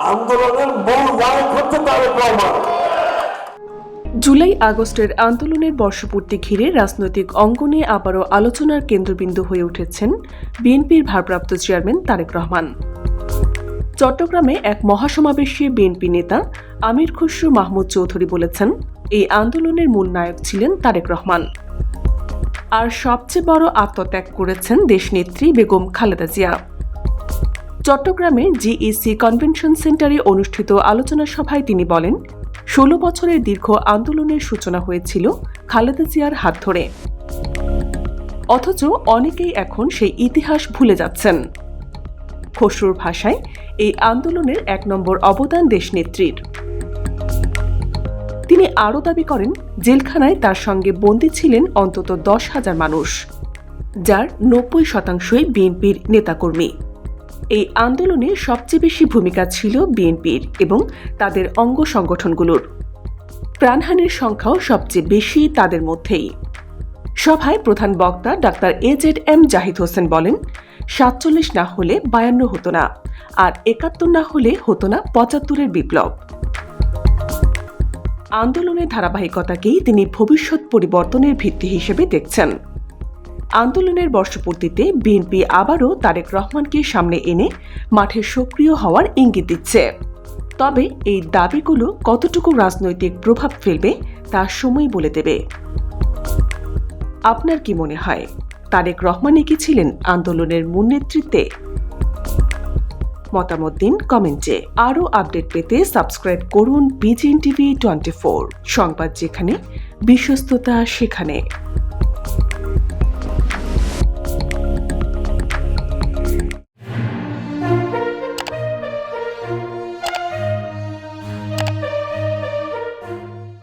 আন্দোলনের মূল নায়ক হচ্ছে তারেক রহমান। জুলাই আগস্টের আন্দোলনের বর্ষপূর্তি ঘিরে রাজনৈতিক অঙ্গনে আবারও আলোচনার কেন্দ্রবিন্দু হয়ে উঠেছেন বিএনপির ভারপ্রাপ্ত চেয়ারম্যান তারেক রহমান। চট্টগ্রামে এক মহাসমাবেশে বিএনপি নেতা আমির খসরু মাহমুদ চৌধুরী বলেছেন, এই আন্দোলনের মূল নায়ক ছিলেন তারেক রহমান। আর সবচেয়ে বড় আত্মত্যাগ করেছেন দেশনেত্রী বেগম খালেদা জিয়া। চট্টগ্রামে জিইসি কনভেনশন সেন্টারে অনুষ্ঠিত আলোচনা সভায় তিনি বলেন, ১৬ বছরের দীর্ঘ আন্দোলনের সূচনা হয়েছিল খালেদা জিয়ার হাত ধরে। অথচ অনেকেই এখন সেই ইতিহাস ভুলে যাচ্ছেন। খসরুর ভাষায়, এই আন্দোলনের ১ নম্বর অবদান দেশনেত্রীর। তিনি আরও দাবি করেন, জেলখানায় তার সঙ্গে বন্দী ছিলেন অন্তত ১০,০০০ মানুষ, যার ৯০% বিএনপির নেতাকর্মী। এই আন্দোলনে সবচেয়ে বেশি ভূমিকা ছিল বিএনপির এবং তাদের অঙ্গ সংগঠনগুলোর। প্রাণহানির সংখ্যাও সবচেয়ে বেশি তাদের মধ্যেই। সভায় প্রধান বক্তা ডাক্তার AZM জাহিদ হোসেন বলেন, ৪৭ না হলে ৫২ হতো না, আর ৭১ না হলে হতো না ৭৫-এর বিপ্লব। আন্দোলনের ধারাবাহিকতাকেই তিনি ভবিষ্যৎ পরিবর্তনের ভিত্তি হিসেবে দেখছেন। আন্দোলনের বর্ষপূর্তিতে বিএনপি আবারও তারেক রহমানকে সামনে এনে মাঠে সক্রিয় হওয়ার ইঙ্গিত দিচ্ছে। তবে এই দাবিগুলো কতটুকু রাজনৈতিক প্রভাব ফেলবে তা সময় বলে দেবে। আপনার কি মনে হয়, তারেক রহমানই কি ছিলেন আন্দোলনের মূল নেতৃত্বে? মতামত দিন কমেন্টে। আরও আপডেট পেতে সাবস্ক্রাইব করুন BGN TV 24, সংবাদ যেখানে, বিশ্বস্ততা সেখানে।